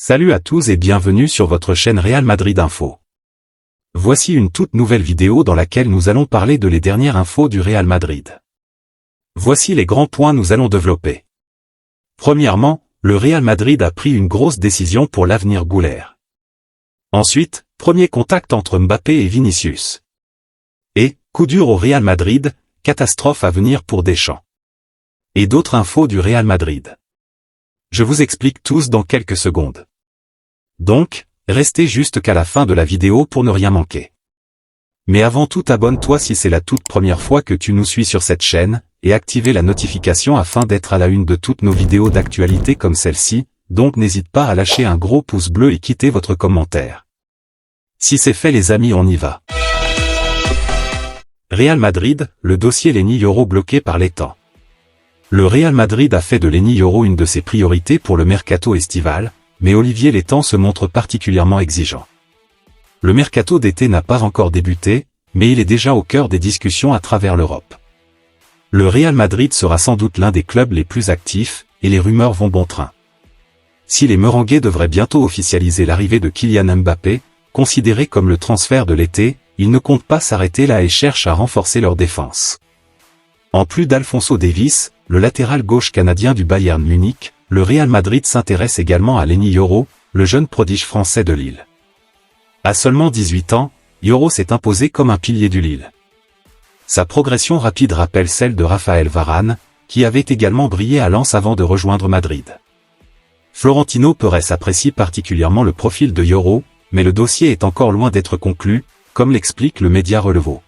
Salut à tous et bienvenue sur votre chaîne Real Madrid Info. Voici une toute nouvelle vidéo dans laquelle nous allons parler de les dernières infos du Real Madrid. Voici les grands points nous allons développer. Premièrement, le Real Madrid a pris une grosse décision pour l'avenir Güler. Ensuite, premier contact entre Mbappé et Vinicius. Et, coup dur au Real Madrid, catastrophe à venir pour Deschamps. Et d'autres infos du Real Madrid. Je vous explique tous dans quelques secondes. Donc, restez juste qu'à la fin de la vidéo pour ne rien manquer. Mais avant tout, abonne-toi si c'est la toute première fois que tu nous suis sur cette chaîne, et activez la notification afin d'être à la une de toutes nos vidéos d'actualité comme celle-ci, donc n'hésite pas à lâcher un gros pouce bleu et quitter votre commentaire. Si c'est fait les amis, on y va. Real Madrid, le dossier Lenny Yoro bloqué par les temps. Le Real Madrid a fait de Lenny Yoro une de ses priorités pour le mercato estival, mais Olivier Létang se montre particulièrement exigeant. Le mercato d'été n'a pas encore débuté, mais il est déjà au cœur des discussions à travers l'Europe. Le Real Madrid sera sans doute l'un des clubs les plus actifs, et les rumeurs vont bon train. Si les Merengues devraient bientôt officialiser l'arrivée de Kylian Mbappé, considéré comme le transfert de l'été, ils ne comptent pas s'arrêter là et cherchent à renforcer leur défense. En plus d'Alphonso Davies, le latéral gauche canadien du Bayern Munich, le Real Madrid s'intéresse également à Lenny Yoro, le jeune prodige français de Lille. À seulement 18 ans, Yoro s'est imposé comme un pilier du Lille. Sa progression rapide rappelle celle de Raphaël Varane, qui avait également brillé à Lens avant de rejoindre Madrid. Florentino Pérez apprécie particulièrement le profil de Yoro, mais le dossier est encore loin d'être conclu, comme l'explique le média Relevo.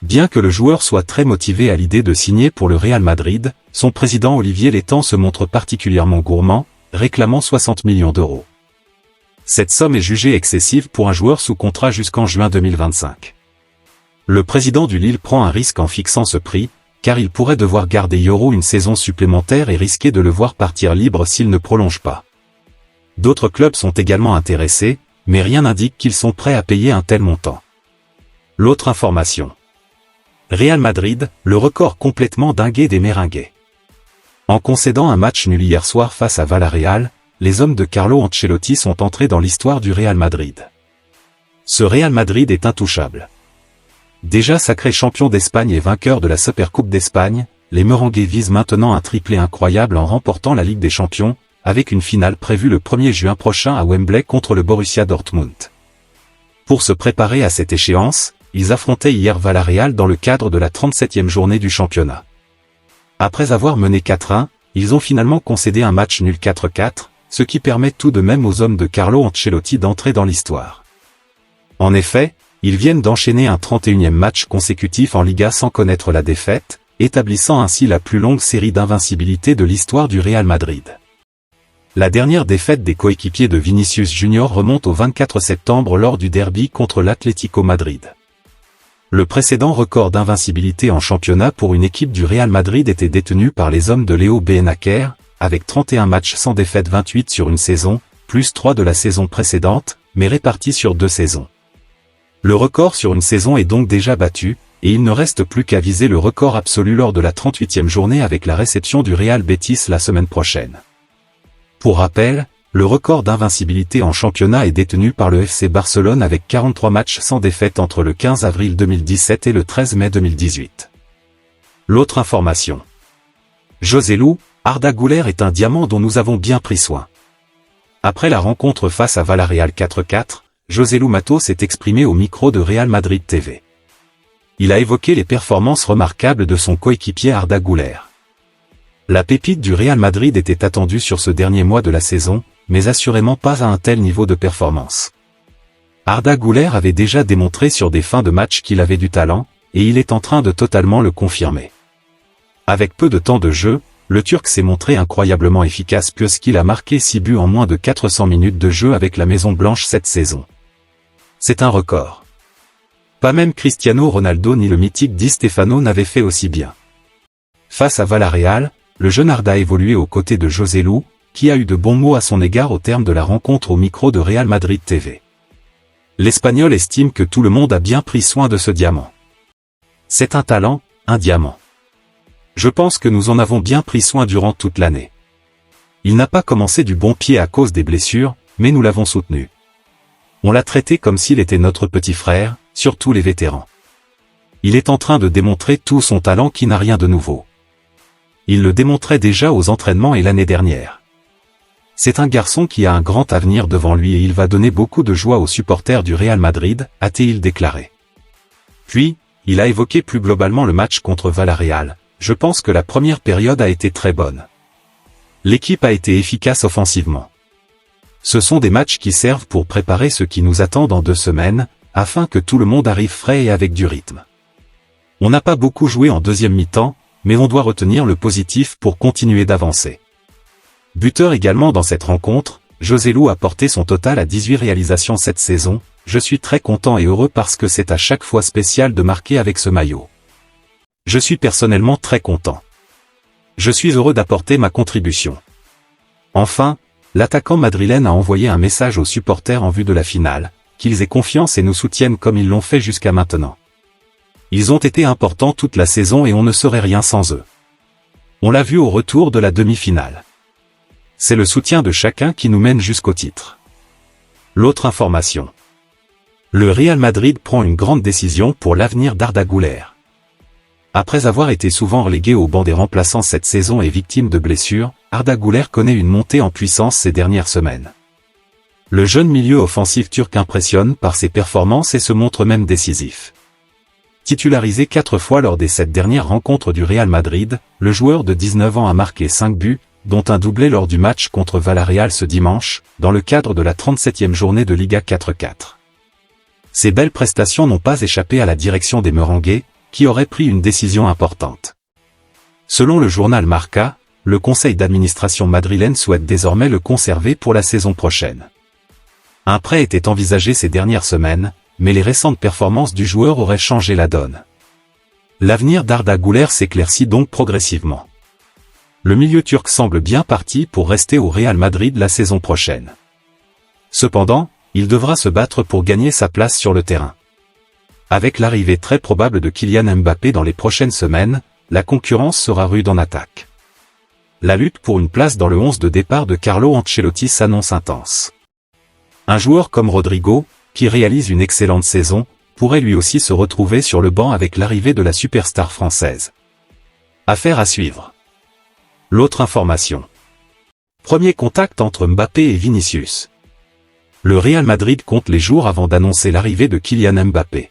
Bien que le joueur soit très motivé à l'idée de signer pour le Real Madrid, son président Olivier Létang se montre particulièrement gourmand, réclamant 60 millions d'euros. Cette somme est jugée excessive pour un joueur sous contrat jusqu'en juin 2025. Le président du Lille prend un risque en fixant ce prix, car il pourrait devoir garder Yoro une saison supplémentaire et risquer de le voir partir libre s'il ne prolonge pas. D'autres clubs sont également intéressés, mais rien n'indique qu'ils sont prêts à payer un tel montant. L'autre information. Real Madrid, le record complètement dingué des Merengues. En concédant un match nul hier soir face à Villarreal, les hommes de Carlo Ancelotti sont entrés dans l'histoire du Real Madrid. Ce Real Madrid est intouchable. Déjà sacré champion d'Espagne et vainqueur de la Supercoupe d'Espagne, les Merengues visent maintenant un triplé incroyable en remportant la Ligue des Champions, avec une finale prévue le 1er juin prochain à Wembley contre le Borussia Dortmund. Pour se préparer à cette échéance, ils affrontaient hier Villarreal dans le cadre de la 37e journée du championnat. Après avoir mené 4-1, ils ont finalement concédé un match nul 4-4, ce qui permet tout de même aux hommes de Carlo Ancelotti d'entrer dans l'histoire. En effet, ils viennent d'enchaîner un 31e match consécutif en Liga sans connaître la défaite, établissant ainsi la plus longue série d'invincibilité de l'histoire du Real Madrid. La dernière défaite des coéquipiers de Vinicius Junior remonte au 24 septembre lors du derby contre l'Atlético Madrid. Le précédent record d'invincibilité en championnat pour une équipe du Real Madrid était détenu par les hommes de Léo Benacer, avec 31 matchs sans défaite 28 sur une saison, plus 3 de la saison précédente, mais répartis sur 2 saisons. Le record sur une saison est donc déjà battu, et il ne reste plus qu'à viser le record absolu lors de la 38e journée avec la réception du Real Betis la semaine prochaine. Pour rappel, le record d'invincibilité en championnat est détenu par le FC Barcelone avec 43 matchs sans défaite entre le 15 avril 2017 et le 13 mai 2018. L'autre information. Joselu, Arda Güler est un diamant dont nous avons bien pris soin. Après la rencontre face à Villarreal 4-4, Joselu Mato s'est exprimé au micro de Real Madrid TV. Il a évoqué les performances remarquables de son coéquipier Arda Güler. La pépite du Real Madrid était attendue sur ce dernier mois de la saison, mais assurément pas à un tel niveau de performance. Arda Güler avait déjà démontré sur des fins de match qu'il avait du talent, et il est en train de totalement le confirmer. Avec peu de temps de jeu, le Turc s'est montré incroyablement efficace puisqu'il a marqué 6 buts en moins de 400 minutes de jeu avec la Maison Blanche cette saison. C'est un record. Pas même Cristiano Ronaldo ni le mythique Di Stefano n'avaient fait aussi bien. Face à Villarreal, le jeune Arda a évolué aux côtés de Joselu, qui a eu de bons mots à son égard au terme de la rencontre au micro de Real Madrid TV. L'Espagnol estime que tout le monde a bien pris soin de ce diamant. C'est un talent, un diamant. Je pense que nous en avons bien pris soin durant toute l'année. Il n'a pas commencé du bon pied à cause des blessures, mais nous l'avons soutenu. On l'a traité comme s'il était notre petit frère, surtout les vétérans. Il est en train de démontrer tout son talent qui n'a rien de nouveau. Il le démontrait déjà aux entraînements et l'année dernière. C'est un garçon qui a un grand avenir devant lui et il va donner beaucoup de joie aux supporters du Real Madrid, a-t-il déclaré. Puis, il a évoqué plus globalement le match contre Villarreal. Je pense que la première période a été très bonne. L'équipe a été efficace offensivement. Ce sont des matchs qui servent pour préparer ce qui nous attend dans 2 semaines, afin que tout le monde arrive frais et avec du rythme. On n'a pas beaucoup joué en deuxième mi-temps, mais on doit retenir le positif pour continuer d'avancer. Buteur également dans cette rencontre, Joselu a porté son total à 18 réalisations cette saison. Je suis très content et heureux parce que c'est à chaque fois spécial de marquer avec ce maillot. Je suis personnellement très content. Je suis heureux d'apporter ma contribution. Enfin, l'attaquant madrilène a envoyé un message aux supporters en vue de la finale, qu'ils aient confiance et nous soutiennent comme ils l'ont fait jusqu'à maintenant. Ils ont été importants toute la saison et on ne serait rien sans eux. On l'a vu au retour de la demi-finale. C'est le soutien de chacun qui nous mène jusqu'au titre. L'autre information. Le Real Madrid prend une grande décision pour l'avenir d'Arda Güler. Après avoir été souvent relégué au banc des remplaçants cette saison et victime de blessures, Arda Güler connaît une montée en puissance ces dernières semaines. Le jeune milieu offensif turc impressionne par ses performances et se montre même décisif. Titularisé 4 fois lors des 7 dernières rencontres du Real Madrid, le joueur de 19 ans a marqué 5 buts, dont un doublé lors du match contre Villarreal ce dimanche, dans le cadre de la 37e journée de Liga 4-4. Ces belles prestations n'ont pas échappé à la direction des Merengues, qui aurait pris une décision importante. Selon le journal Marca, le conseil d'administration madrilène souhaite désormais le conserver pour la saison prochaine. Un prêt était envisagé ces dernières semaines, mais les récentes performances du joueur auraient changé la donne. L'avenir d'Arda Güler s'éclaircit donc progressivement. Le milieu turc semble bien parti pour rester au Real Madrid la saison prochaine. Cependant, il devra se battre pour gagner sa place sur le terrain. Avec l'arrivée très probable de Kylian Mbappé dans les prochaines semaines, la concurrence sera rude en attaque. La lutte pour une place dans le 11 de départ de Carlo Ancelotti s'annonce intense. Un joueur comme Rodrigo, qui réalise une excellente saison, pourrait lui aussi se retrouver sur le banc avec l'arrivée de la superstar française. Affaire à suivre. L'autre information. Premier contact entre Mbappé et Vinicius. Le Real Madrid compte les jours avant d'annoncer l'arrivée de Kylian Mbappé.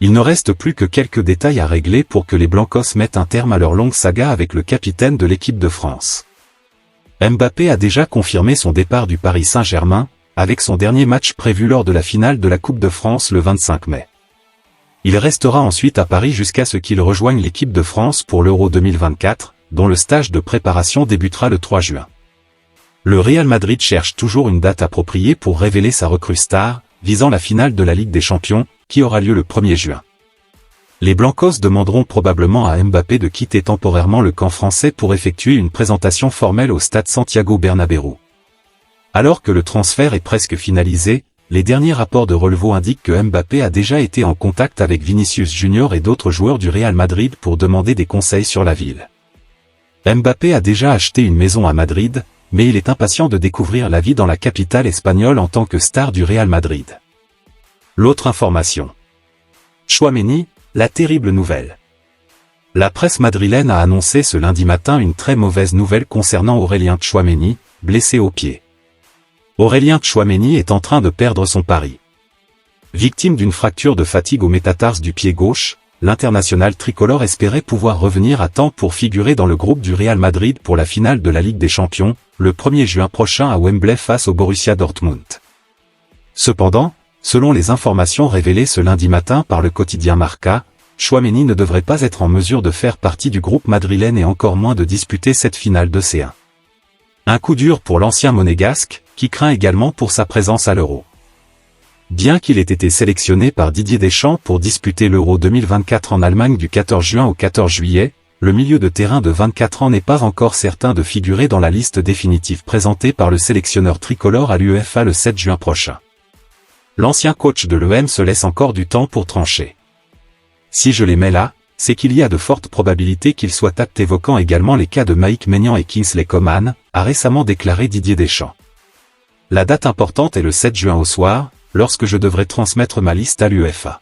Il ne reste plus que quelques détails à régler pour que les Blancos mettent un terme à leur longue saga avec le capitaine de l'équipe de France. Mbappé a déjà confirmé son départ du Paris Saint-Germain, avec son dernier match prévu lors de la finale de la Coupe de France le 25 mai. Il restera ensuite à Paris jusqu'à ce qu'il rejoigne l'équipe de France pour l'Euro 2024, dont le stage de préparation débutera le 3 juin. Le Real Madrid cherche toujours une date appropriée pour révéler sa recrue star, visant la finale de la Ligue des Champions, qui aura lieu le 1er juin. Les Blancos demanderont probablement à Mbappé de quitter temporairement le camp français pour effectuer une présentation formelle au stade Santiago Bernabéu. Alors que le transfert est presque finalisé, les derniers rapports de relevo indiquent que Mbappé a déjà été en contact avec Vinicius Junior et d'autres joueurs du Real Madrid pour demander des conseils sur la ville. Mbappé a déjà acheté une maison à Madrid, mais il est impatient de découvrir la vie dans la capitale espagnole en tant que star du Real Madrid. L'autre information. Tchouaméni, la terrible nouvelle. La presse madrilène a annoncé ce lundi matin une très mauvaise nouvelle concernant Aurélien Tchouaméni, blessé au pied. Aurélien Tchouaméni est en train de perdre son pari. Victime d'une fracture de fatigue au métatarse du pied gauche, l'international tricolore espérait pouvoir revenir à temps pour figurer dans le groupe du Real Madrid pour la finale de la Ligue des Champions, le 1er juin prochain à Wembley face au Borussia Dortmund. Cependant, selon les informations révélées ce lundi matin par le quotidien Marca, Tchouaméni ne devrait pas être en mesure de faire partie du groupe madrilène et encore moins de disputer cette finale de C1. Un coup dur pour l'ancien monégasque, qui craint également pour sa présence à l'Euro. Bien qu'il ait été sélectionné par Didier Deschamps pour disputer l'Euro 2024 en Allemagne du 14 juin au 14 juillet, le milieu de terrain de 24 ans n'est pas encore certain de figurer dans la liste définitive présentée par le sélectionneur tricolore à l'UEFA le 7 juin prochain. L'ancien coach de l'OM se laisse encore du temps pour trancher. Si je les mets là, c'est qu'il y a de fortes probabilités qu'ils soient aptes, évoquant également les cas de Mike Maignan et Kingsley Coman, a récemment déclaré Didier Deschamps. La date importante est le 7 juin au soir, lorsque je devrais transmettre ma liste à l'UEFA.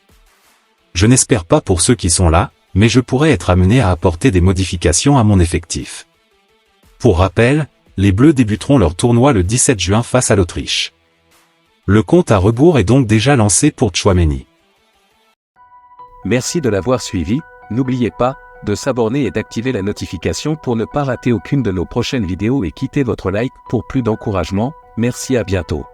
Je n'espère pas pour ceux qui sont là, mais je pourrais être amené à apporter des modifications à mon effectif. Pour rappel, les Bleus débuteront leur tournoi le 17 juin face à l'Autriche. Le compte à rebours est donc déjà lancé pour Tchouaméni. Merci de l'avoir suivi, n'oubliez pas de s'abonner et d'activer la notification pour ne pas rater aucune de nos prochaines vidéos et quittez votre like pour plus d'encouragement. Merci, à bientôt.